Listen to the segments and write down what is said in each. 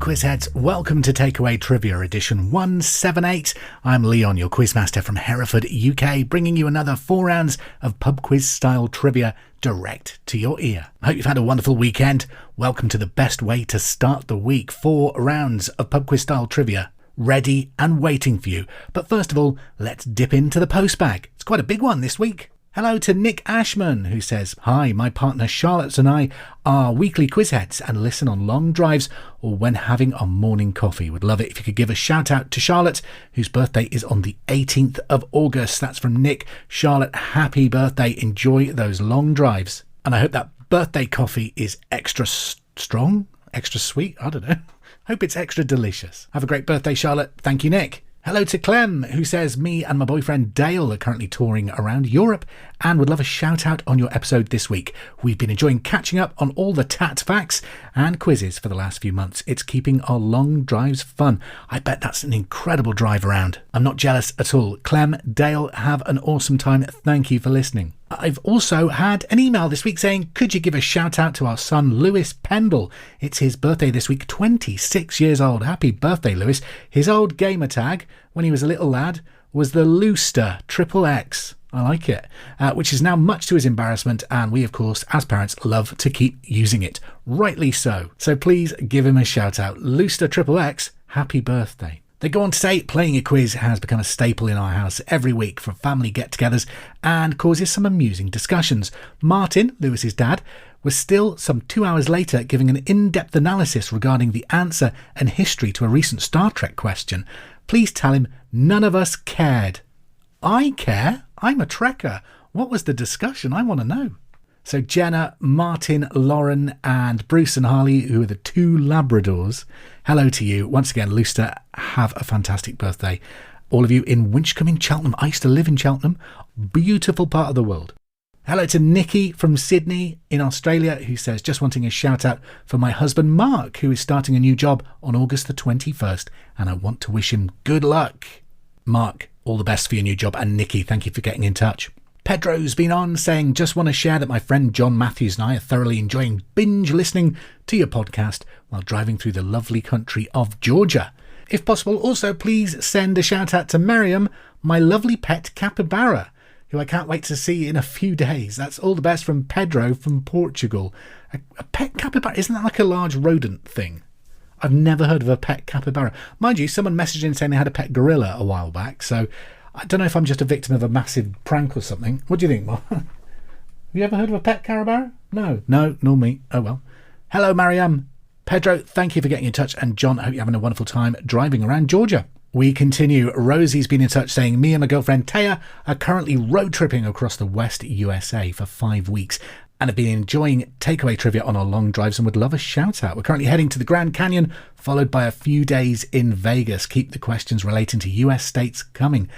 Quizheads, welcome to Takeaway Trivia Edition 178. I'm Leon, your quizmaster from Hereford UK, bringing you another 4 rounds of pub quiz style trivia direct to your ear. I hope you've had a wonderful weekend. Welcome to the best way to start the week. 4 rounds of pub quiz style trivia ready and waiting for you. But first of all, let's dip into the postbag. It's quite a big one this week. Hello to Nick Ashman, who says, "Hi, my partner Charlotte and I are weekly quizheads and listen on long drives or when having our morning coffee. Would love it if you could give a shout out to Charlotte, whose birthday is on the 18th of August. That's from Nick. Charlotte, happy birthday. Enjoy those long drives. And I hope that birthday coffee is extra strong, extra sweet. I don't know. Hope it's extra delicious. Have a great birthday, Charlotte. Thank you, Nick. Hello to Clem, who says, "Me and my boyfriend Dale are currently touring around Europe and would love a shout out on your episode this week. We've been enjoying catching up on all the tat facts and quizzes for the last few months. It's keeping our long drives fun." I bet that's an incredible drive around. I'm not jealous at all. Clem, Dale, have an awesome time. Thank you for listening. I've also had an email this week saying, could you give a shout out to our son Lewis Pendle? It's his birthday this week, 26 years old. Happy birthday, Lewis. His old gamer tag when he was a little lad was the Looster XXX. I like it, which is now much to his embarrassment, and we, of course, as parents, love to keep using it. Rightly so. So please give him a shout out. Looster XXX, happy birthday. They go on to say, playing a quiz has become a staple in our house every week for family get-togethers and causes some amusing discussions. Martin, Lewis's dad, was still some 2 hours later giving an in-depth analysis regarding the answer and history to a recent Star Trek question. Please tell him none of us cared. I care? I'm a Trekker. What was the discussion? I want to know. So Jenna, Martin, Lauren and Bruce and Harley, who are the 2 Labradors, hello to you. Once again, Looster, have a fantastic birthday. All of you in Winchcombe in Cheltenham. I used to live in Cheltenham. Beautiful part of the world. Hello to Nikki from Sydney in Australia, who says, just wanting a shout out for my husband Mark, who is starting a new job on August the 21st, and I want to wish him good luck. Mark, all the best for your new job, and Nikki, thank you for getting in touch. Pedro's been on saying, just want to share that my friend John Matthews and I are thoroughly enjoying binge listening to your podcast while driving through the lovely country of Georgia. If possible, also please send a shout out to Miriam, my lovely pet capybara, who I can't wait to see in a few days. That's all the best from Pedro from Portugal. A pet capybara, isn't that like a large rodent thing? I've never heard of a pet capybara. Mind you, someone messaged in saying they had a pet gorilla a while back, so I don't know if I'm just a victim of a massive prank or something. What do you think, Mark? Have you ever heard of a pet capybara? No, nor me. Oh well. Hello, Mariam. Pedro, thank you for getting in touch. And John, I hope you're having a wonderful time driving around Georgia. We continue. Rosie's been in touch saying, me and my girlfriend Taya are currently road tripping across the West USA for 5 weeks and have been enjoying takeaway trivia on our long drives and would love a shout out. We're currently heading to the Grand Canyon, followed by a few days in Vegas. Keep the questions relating to US states coming.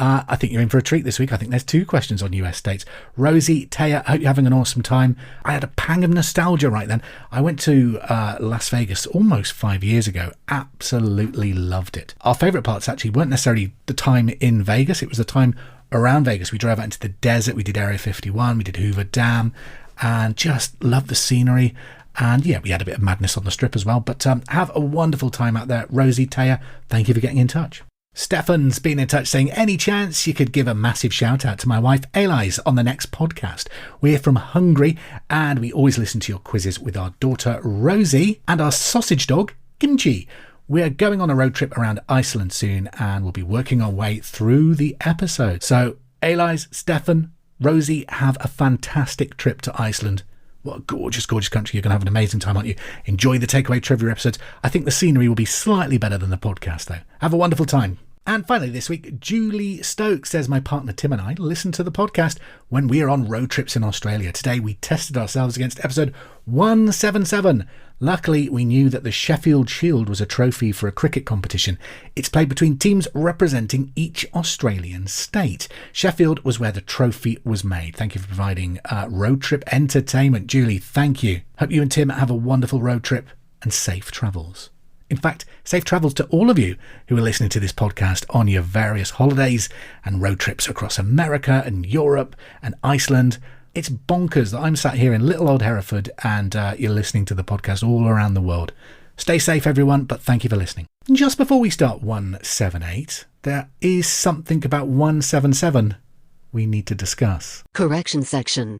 I think you're in for a treat this week. I think there's 2 questions on US states. Rosie, Taya, I hope you're having an awesome time. I had a pang of nostalgia right then. I went to Las Vegas almost 5 years ago. Absolutely loved it. Our favourite parts actually weren't necessarily the time in Vegas. It was the time around Vegas. We drove out into the desert. We did Area 51. We did Hoover Dam and just loved the scenery. And yeah, we had a bit of madness on the strip as well. But have a wonderful time out there. Rosie, Taya, thank you for getting in touch. Stefan's been in touch saying, any chance you could give a massive shout out to my wife Elise on the next podcast? We're from Hungary and we always listen to your quizzes with our daughter Rosie and our sausage dog Kimchi. We're going on a road trip around Iceland soon and we'll be working our way through the episode. So Elise, Stefan, Rosie, have a fantastic trip to Iceland. What a gorgeous, gorgeous country. You're going to have an amazing time, aren't you? Enjoy the takeaway trivia episodes. I think the scenery will be slightly better than the podcast, though. Have a wonderful time. And finally this week, Julie Stokes says, my partner Tim and I listen to the podcast when we are on road trips in Australia. Today we tested ourselves against episode 177. Luckily, we knew that the Sheffield Shield was a trophy for a cricket competition. It's played between teams representing each Australian state. Sheffield was where the trophy was made. Thank you for providing road trip entertainment. Julie, thank you. Hope you and Tim have a wonderful road trip and safe travels. In fact, safe travels to all of you who are listening to this podcast on your various holidays and road trips across America and Europe and Iceland. It's bonkers that I'm sat here in little old Hereford and you're listening to the podcast all around the world. Stay safe, everyone, but thank you for listening. Just before we start 178, there is something about 177 we need to discuss. Correction section.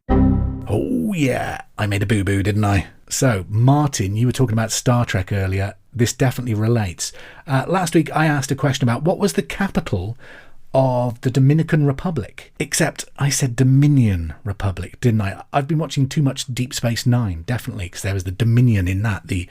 Oh, yeah. I made a boo-boo, didn't I? So, Martin, you were talking about Star Trek earlier. This definitely relates. Last week, I asked a question about what was the capital of the Dominican Republic. Except I said Dominion Republic, didn't I? I've been watching too much Deep Space Nine, definitely, because there was the Dominion in that, the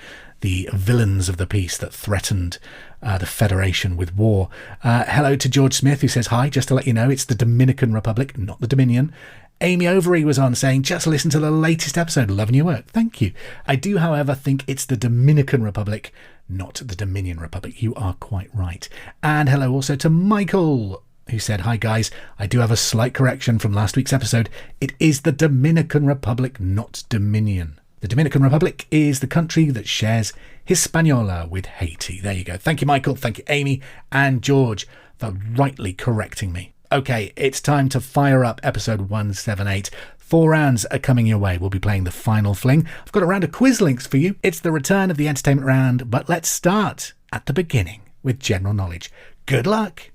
villains of the piece that threatened the Federation with war. Hello to George Smith, who says, hi, just to let you know, it's the Dominican Republic, not the Dominion. Amy Overy was on saying, just listen to the latest episode, loving your work. Thank you. I do, however, think it's the Dominican Republic, not the Dominion Republic. You are quite right. And hello also to Michael, who said, hi guys, I do have a slight correction from last week's episode. It is the Dominican Republic, not Dominion. The Dominican Republic is the country that shares Hispaniola with Haiti. There you go. Thank you, Michael. Thank you, Amy and George, for rightly correcting me. Okay, it's time to fire up episode 178. 4 rounds are coming your way. We'll be playing the final fling. I've got a round of quiz links for you. It's the return of the entertainment round, but let's start at the beginning with general knowledge. Good luck.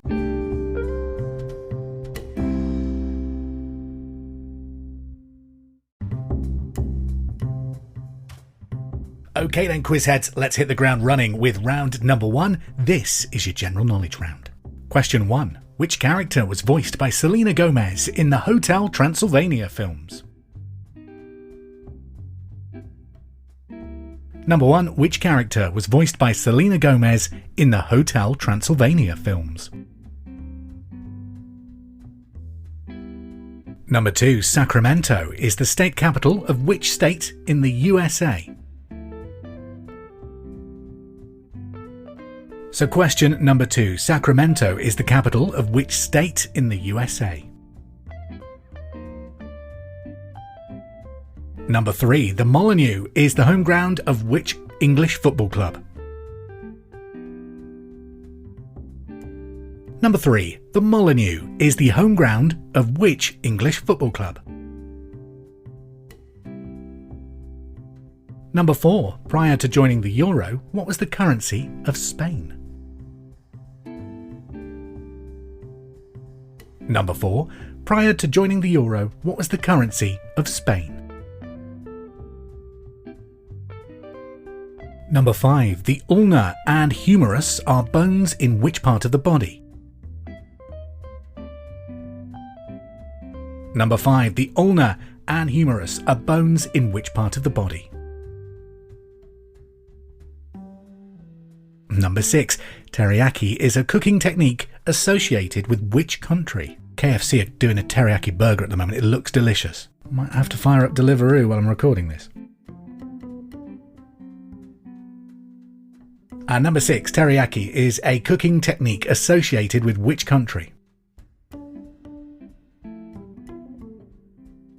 Okay then, Quizheads, let's hit the ground running with round number 1. This is your general knowledge round. Question 1. Which character was voiced by Selena Gomez in the Hotel Transylvania films? Number 1. Which character was voiced by Selena Gomez in the Hotel Transylvania films? Number 2. Sacramento is the state capital of which state in the USA? So question number 2. Sacramento is the capital of which state in the USA? Number 3. The Molineux is the home ground of which English football club? Number 3. The Molineux is the home ground of which English football club? Number 4. Prior to joining the euro, what was the currency of Spain? Number 4. Prior to joining the euro, what was the currency of Spain? Number 5. The ulna and humerus are bones in which part of the body? Number 5. The ulna and humerus are bones in which part of the body? Number 6. Teriyaki is a cooking technique associated with which country? KFC are doing a teriyaki burger at the moment. It looks delicious. Might have to fire up Deliveroo while I'm recording this. And number 6. Teriyaki is a cooking technique associated with which country?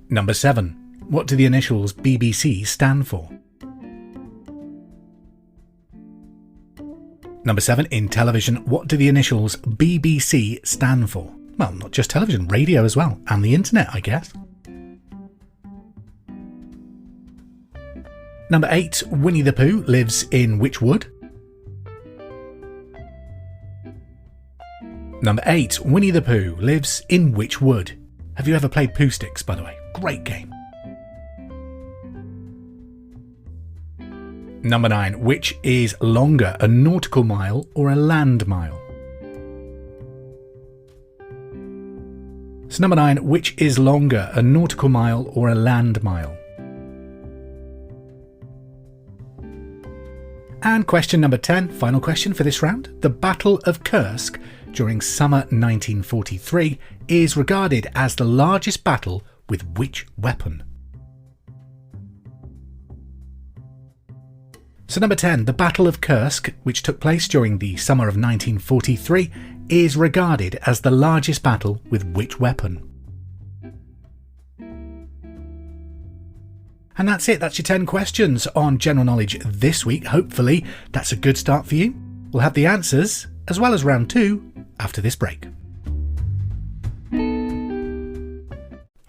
Number 7. What do the initials BBC stand for? Number 7. In television, what do the initials BBC stand for? Well, not just television, radio as well, and the internet, I guess. Number 8. Winnie the Pooh lives in which wood? Number 8. Winnie the Pooh lives in which wood? Have you ever played Pooh Sticks, by the way? Great game. Number 9. Which is longer, a nautical mile or a land mile? So number 9. Which is longer, a nautical mile or a land mile? And question number 10, final question for this round. The Battle of Kursk during summer 1943 is regarded as the largest battle with which weapon? So number 10, the Battle of Kursk, which took place during the summer of 1943, is regarded as the largest battle with which weapon? And that's it, that's your 10 questions on general knowledge this week. Hopefully that's a good start for you. We'll have the answers, as well as round 2, after this break.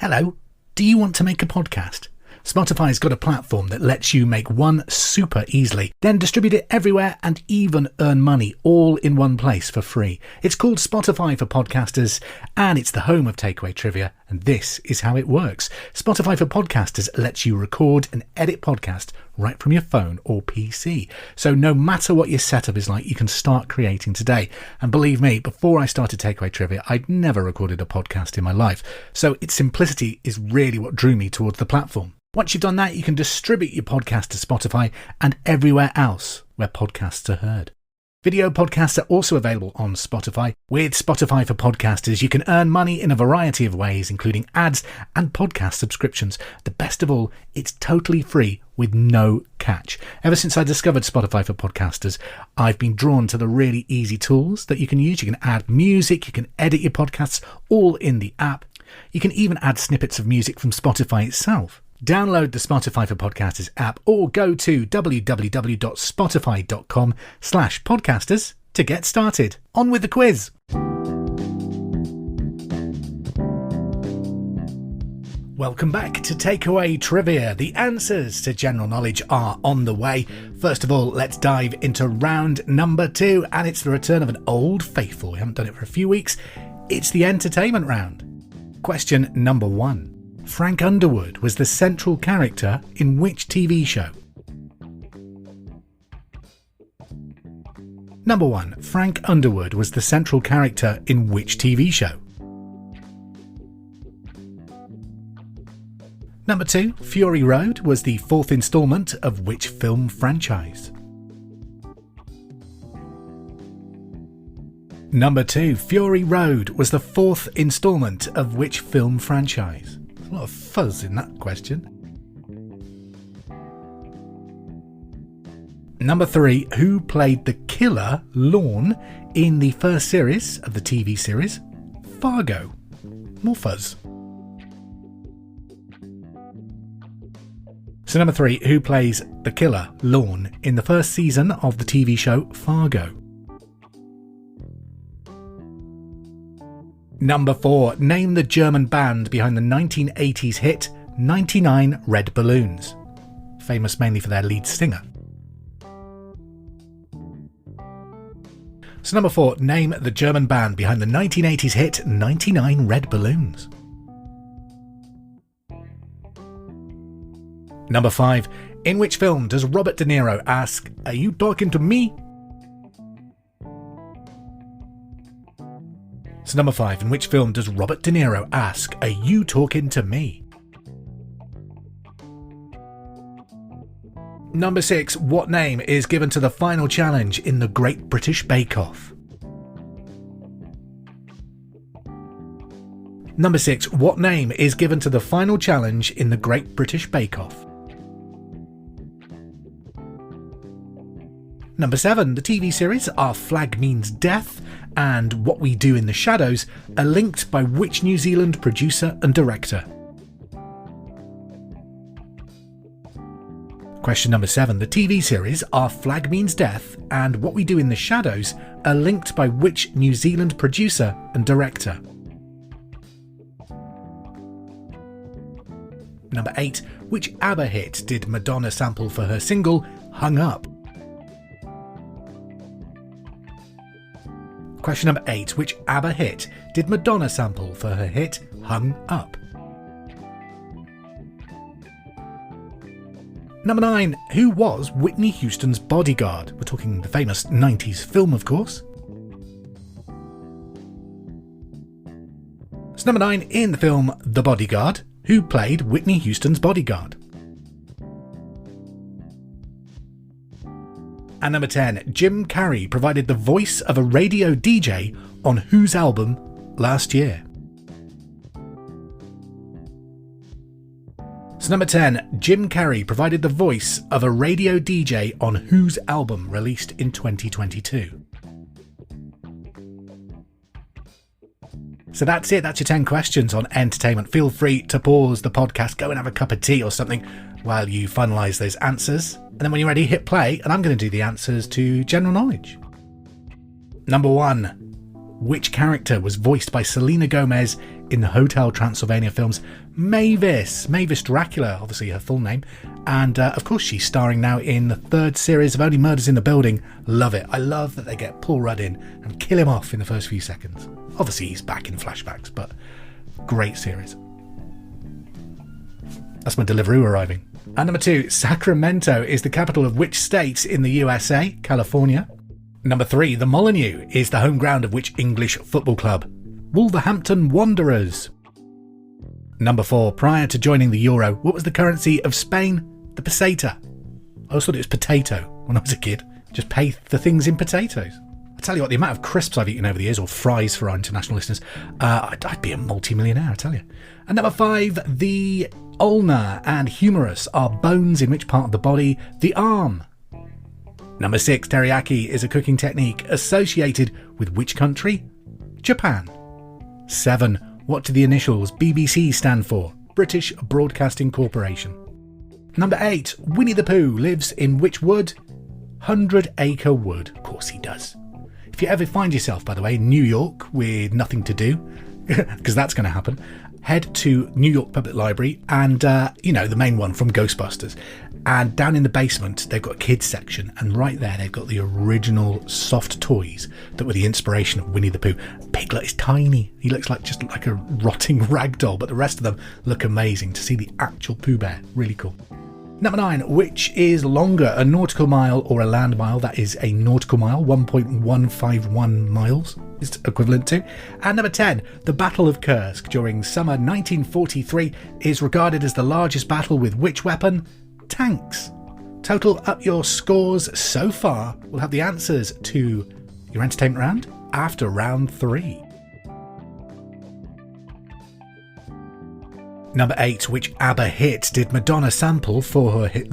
Hello, do you want to make a podcast? Spotify's got a platform that lets you make one super easily, then distribute it everywhere and even earn money all in one place for free. It's called Spotify for Podcasters, and it's the home of takeaway trivia, and this is how it works. Spotify for Podcasters lets you record and edit podcasts right from your phone or PC. So no matter what your setup is like, you can start creating today. And believe me, before I started takeaway trivia, I'd never recorded a podcast in my life. So its simplicity is really what drew me towards the platform. Once you've done that, you can distribute your podcast to Spotify and everywhere else where podcasts are heard. Video podcasts are also available on Spotify. With Spotify for Podcasters, you can earn money in a variety of ways, including ads and podcast subscriptions. The best of all, it's totally free with no catch. Ever since I discovered Spotify for Podcasters, I've been drawn to the really easy tools that you can use. You can add music, you can edit your podcasts all in the app. You can even add snippets of music from Spotify itself. Download the Spotify for Podcasters app or go to www.spotify.com/podcasters to get started. On with the quiz. Welcome back to Takeaway Trivia. The answers to general knowledge are on the way. First of all, let's dive into round number 2, and it's the return of an old faithful. We haven't done it for a few weeks. It's the entertainment round. Question number 1. Frank Underwood was the central character in which TV show? Number 1. Frank Underwood was the central character in which TV show? Number 2. Fury Road was the 4th instalment of which film franchise? Number 2. Fury Road was the 4th instalment of which film franchise? There's a lot of fuzz in that question. Number 3. Who played the killer Lorne in the first series of the TV series Fargo? More fuzz. So number 3. Who plays the killer Lorne in the first season of the TV show Fargo? Number 4. Name the German band behind the 1980s hit 99 Red Balloons, famous mainly for their lead singer. So number 4. Name the German band behind the 1980s hit 99 Red Balloons. Number 5. In which film does Robert De Niro ask, "Are you talking to me?" So number 5, in which film does Robert De Niro ask, "Are you talking to me?" Number 6, what name is given to the final challenge in the Great British Bake Off? Number 6, what name is given to the final challenge in the Great British Bake Off? Number 7, the TV series Our Flag Means Death and What We Do in the Shadows are linked by which New Zealand producer and director? Question number 7, the TV series Our Flag Means Death and What We Do in the Shadows are linked by which New Zealand producer and director? Number 8, which ABBA hit did Madonna sample for her single Hung Up? Question number 8, which ABBA hit did Madonna sample for her hit Hung Up? Number 9, who was Whitney Houston's bodyguard? We're talking the famous 90s film, of course. So number 9, in the film The Bodyguard, who played Whitney Houston's bodyguard? And number 10, Jim Carrey provided the voice of a radio DJ on whose album last year? So number 10, Jim Carrey provided the voice of a radio DJ on whose album released in 2022? So that's it. That's your 10 questions on entertainment. Feel free to pause the podcast, go and have a cup of tea or something while you finalise those answers. And then when you're ready, hit play, and I'm going to do the answers to general knowledge. Number 1. Which character was voiced by Selena Gomez in the Hotel Transylvania films Mavis Dracula, obviously her full name, and of course she's starring now in the 3rd series of Only Murders in the Building. Love it. I love that they get Paul Rudd in and kill him off in the first few seconds. Obviously he's back in flashbacks, but great series. That's my Deliveroo arriving. And number 2, Sacramento is the capital of which state in the USA? California. Number 3, the Molineux is the home ground of which English football club? Wolverhampton Wanderers. Number 4, prior to joining the euro, what was the currency of Spain? The peseta. I always thought it was potato when I was a kid. Just pay for things in potatoes. I tell you what, the amount of crisps I've eaten over the years, or fries for our international listeners, I'd be a multi-millionaire, I tell you. And number 5, the ulna and humerus are bones in which part of the body? The arm. Number 6, teriyaki is a cooking technique associated with which country? Japan. 7, what do the initials BBC stand for? British Broadcasting Corporation. Number 8, Winnie the Pooh lives in which wood? 100 Acre Wood. Of course he does. If you ever find yourself, by the way, in New York with nothing to do, because that's going to happen, head to New York Public Library and, the main one from Ghostbusters. And down in the basement, they've got a kids section. And right there, they've got the original soft toys that were the inspiration of Winnie the Pooh. Piglet is tiny. He looks just like a rotting rag doll, but the rest of them look amazing. To see the actual Pooh Bear, really cool. Number 9, which is longer, a nautical mile or a land mile? That is a nautical mile, 1.151 miles is equivalent to. And number 10, the Battle of Kursk during summer 1943 is regarded as the largest battle with which weapon? Tanks. Total up your scores so far. We'll have the answers to your entertainment round after round 3. Number 8, which ABBA hit did Madonna sample for her hit?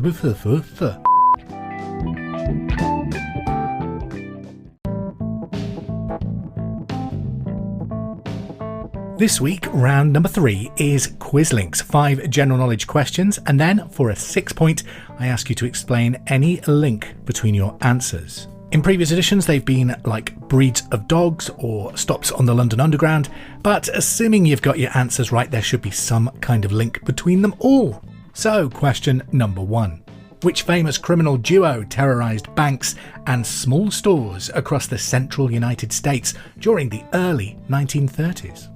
This week, round number 3 is Quizlinks, 5 general knowledge questions, and then for a 6 point, I ask you to explain any link between your answers. In previous editions, they've been like breeds of dogs or stops on the London Underground, but assuming you've got your answers right, there should be some kind of link between them all. So, question number 1. Which famous criminal duo terrorised banks and small stores across the central United States during the early 1930s?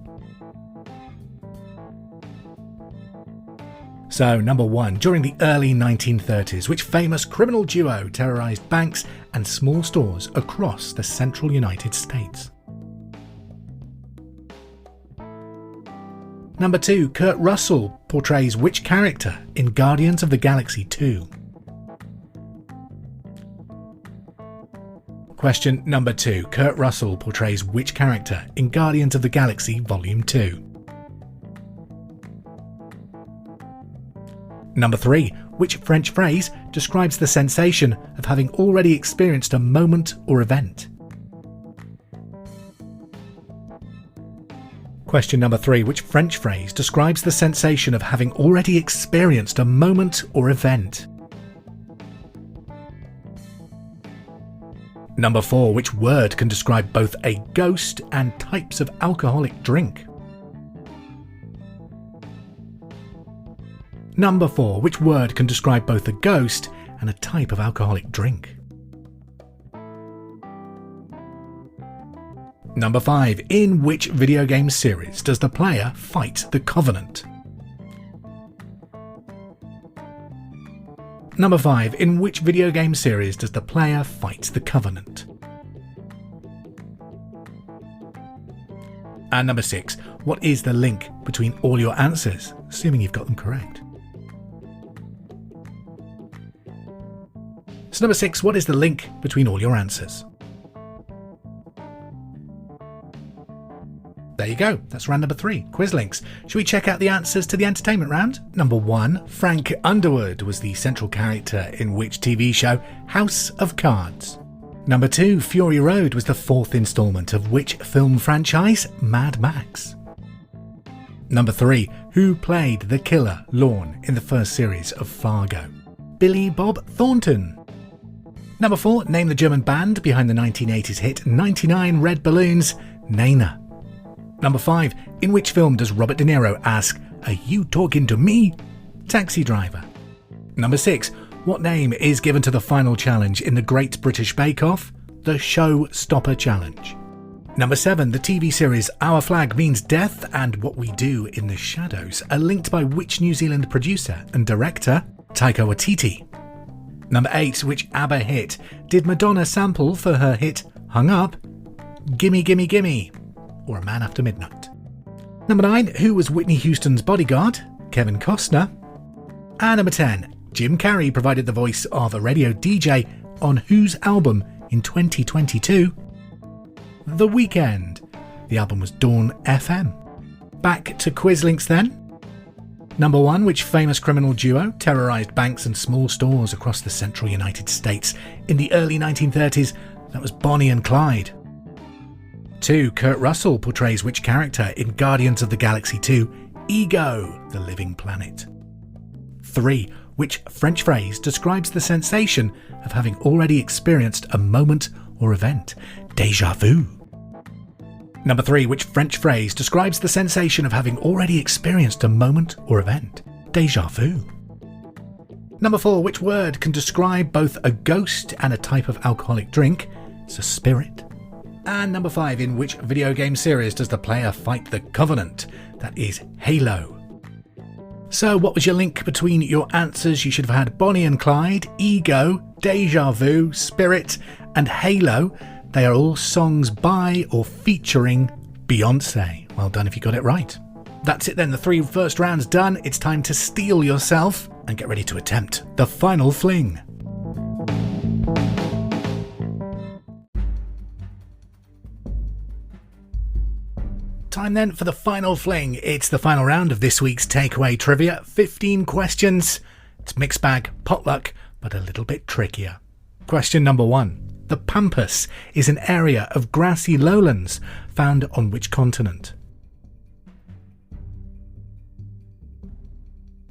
So, number 1, during the early 1930s, which famous criminal duo terrorised banks and small stores across the central United States? Number 2, Kurt Russell portrays which character in Guardians of the Galaxy 2? Question number 2, Kurt Russell portrays which character in Guardians of the Galaxy Volume 2? Number 3, which French phrase describes the sensation of having already experienced a moment or event? Question number 3, which French phrase describes the sensation of having already experienced a moment or event? Number 4, which word can describe both a ghost and types of alcoholic drink? Number 4, which word can describe both a ghost and a type of alcoholic drink? Number 5, in which video game series does the player fight the Covenant? Number 5, in which video game series does the player fight the Covenant? And number 6, what is the link between all your answers, assuming you've got them correct? So number 6, what is the link between all your answers? There you go, that's round number 3, Quizlinks. Should we check out the answers to the entertainment round? Number 1, Frank Underwood was the central character in which TV show House of Cards? Number 2, Fury Road was the 4th instalment of which film franchise? Mad Max. Number 3, who played the killer Lorne in the first series of Fargo? Billy Bob Thornton. Number 4, name the German band behind the 1980s hit 99 Red Balloons, Nena. Number 5. In which film does Robert De Niro ask, "Are you talking to me?" Taxi Driver. Number 6. What name is given to the final challenge in the Great British Bake Off? The Showstopper Challenge. Number 7. The TV series Our Flag Means Death and What We Do in the Shadows are linked by which New Zealand producer and director? Taika Waititi. Number 8. Which ABBA hit did Madonna sample for her hit Hung Up? Gimme Gimme Gimme, or A Man After Midnight. Number 9. Who was Whitney Houston's bodyguard? Kevin Costner. And number 10. Jim Carrey provided the voice of a radio DJ on whose album in 2022? The Weeknd. The album was Dawn FM. Back to quiz links then. Number 1. Which famous criminal duo terrorised banks and small stores across the central United States in the early 1930s? That was Bonnie and Clyde. 2. Kurt Russell portrays which character in Guardians of the Galaxy 2? Ego, the living planet. 3. Which French phrase describes the sensation of having already experienced a moment or event? Déjà vu. Number 3. Which French phrase describes the sensation of having already experienced a moment or event? Déjà vu. Number 4. Which word can describe both a ghost and a type of alcoholic drink? It's a spirit. And number 5. In which video game series does the player fight the Covenant? That is Halo. So what was your link between your answers? You should have had Bonnie and Clyde, Ego, Déjà Vu, Spirit and Halo. They are all songs by or featuring Beyonce. Well done if you got it right. That's it then, the 3 first rounds done. It's time to steel yourself and get ready to attempt the final fling. Time then for the final fling. It's the final round of this week's takeaway trivia. 15 questions. It's mixed bag, potluck, but a little bit trickier. Question number 1. The Pampas is an area of grassy lowlands found on which continent?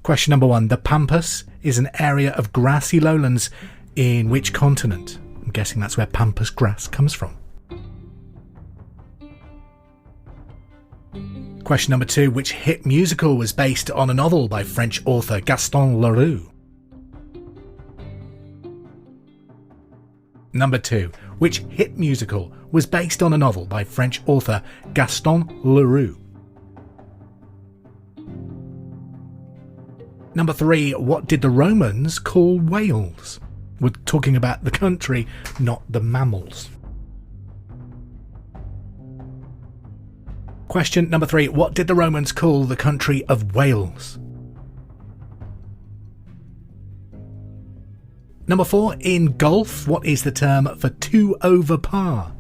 Question number 1. The Pampas is an area of grassy lowlands in which continent? I'm guessing that's where pampas grass comes from. Question number 2. Which hit musical was based on a novel by French author Gaston Leroux? Number 2. Which hit musical was based on a novel by French author Gaston Leroux? Number 3. What did the Romans call whales? We're talking about the country, not the mammals. Question number 3. What did the Romans call the country of Wales? Number 4. In golf, what is the term for 2 over par?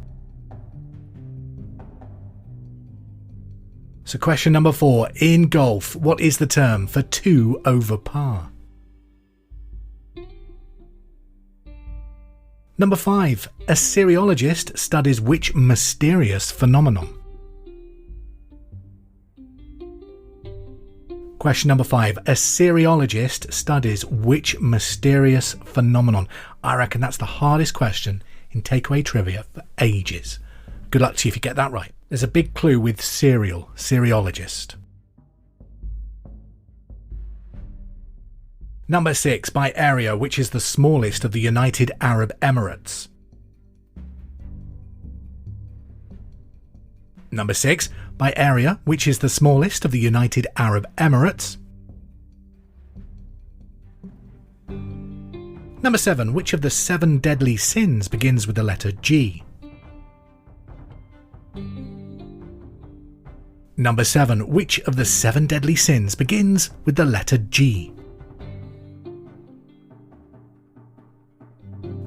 So question number 4. In golf, what is the term for 2 over par? Number 5. A Cereologist studies which mysterious phenomenon? Question number 5. A cereologist studies which mysterious phenomenon? I reckon that's the hardest question in takeaway trivia for ages. Good luck to you if you get that right. There's a big clue with cereologist. Number 6. By area, which is the smallest of the United Arab Emirates? Number 6. By area, which is the smallest of the United Arab Emirates? Number 7. Which of the 7 deadly sins begins with the letter G? Number 7. Which of the 7 deadly sins begins with the letter G?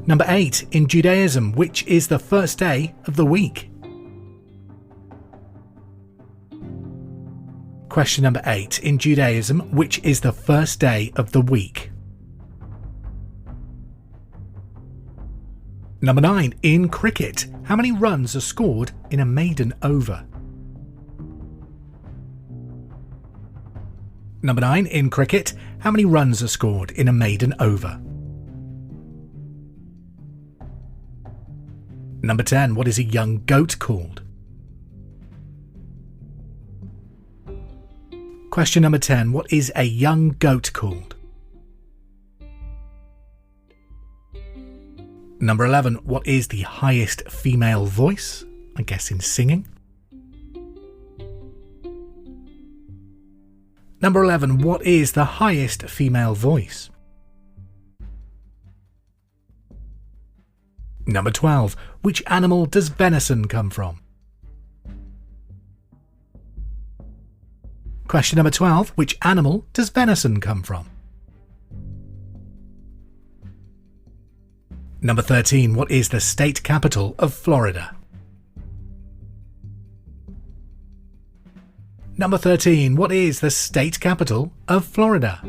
Number 8. In Judaism, which is the first day of the week? Question number 8. In Judaism, which is the first day of the week? Number 9. In cricket, how many runs are scored in a maiden over? Number 9. In cricket, how many runs are scored in a maiden over? Number 10. What is a young goat called? Question number 10. What is a young goat called? Number 11. What is the highest female voice? I guess in singing. Number 11. What is the highest female voice? Number 12. Which animal does venison come from? Question number 12. Which animal does venison come from? Number 13. What is the state capital of Florida? Number 13. What is the state capital of Florida?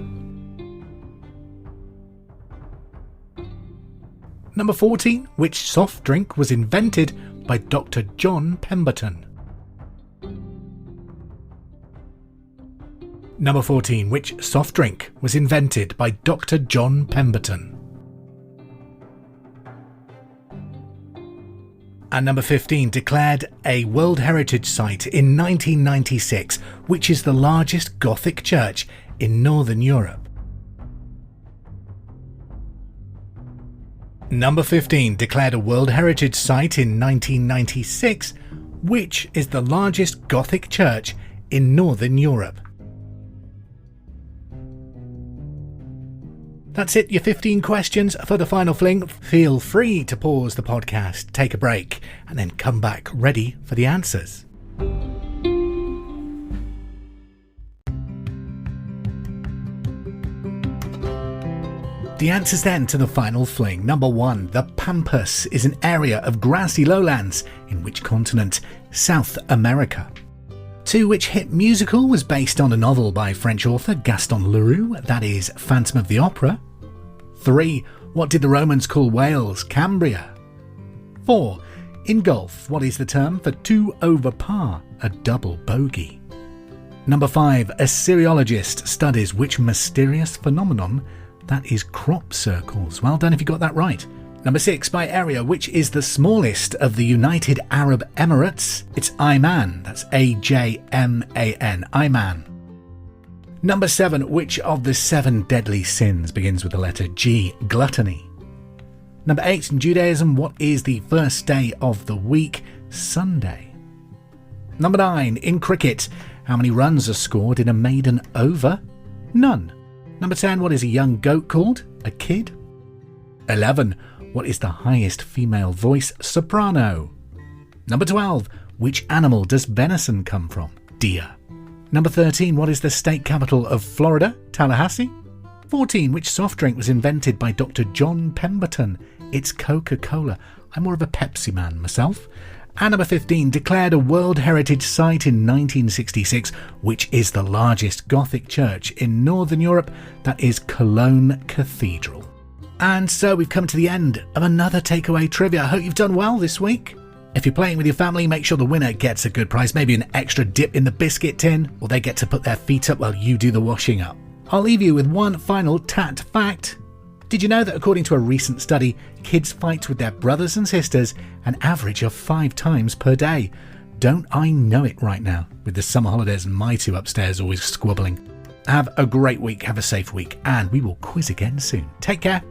Number 14. Which soft drink was invented by Dr. John Pemberton? Number 14. Which soft drink was invented by Dr. John Pemberton? And number 15. Declared a World Heritage Site in 1996, which is the largest Gothic church in Northern Europe. Number 15. Declared a World Heritage Site in 1996, which is the largest Gothic church in Northern Europe. That's it, your 15 questions for the final fling. Feel free to pause the podcast, take a break, and then come back ready for the answers. The answers then to the final fling. Number 1. The Pampas is an area of grassy lowlands in which continent? South America. 2. Which hit musical was based on a novel by French author Gaston Leroux, that is Phantom of the Opera? 3. What did the Romans call Wales? Cambria. 4. In golf, what is the term for 2 over par? A double bogey. Number 5. A cereologist studies which mysterious phenomenon? That is crop circles. Well done if you got that right. Number 6. By area, which is the smallest of the United Arab Emirates? It's Ayman. That's A-J-M-A-N. Ayman. Number 7. Which of the 7 deadly sins begins with the letter G? Gluttony. Number 8. In Judaism, what is the first day of the week? Sunday. Number 9. In cricket, how many runs are scored in a maiden over? None. Number 10. What is a young goat called? A kid. 11. What is the highest female voice? Soprano. Number 12. Which animal does venison come from? Deer. Number 13. What is the state capital of Florida? Tallahassee. 14. Which soft drink was invented by Dr. John Pemberton? It's Coca-Cola. I'm more of a Pepsi man myself. And number 15. Declared a World Heritage Site in 1966, which is the largest Gothic church in Northern Europe. That is Cologne Cathedral. And so we've come to the end of another takeaway trivia. I hope you've done well this week. If you're playing with your family, make sure the winner gets a good prize, maybe an extra dip in the biscuit tin, or they get to put their feet up while you do the washing up. I'll leave you with one final tat fact. Did you know that according to a recent study, kids fight with their brothers and sisters an average of 5 times per day? Don't I know it right now, with the summer holidays and my 2 upstairs always squabbling. Have a great week, have a safe week, and we will quiz again soon. Take care.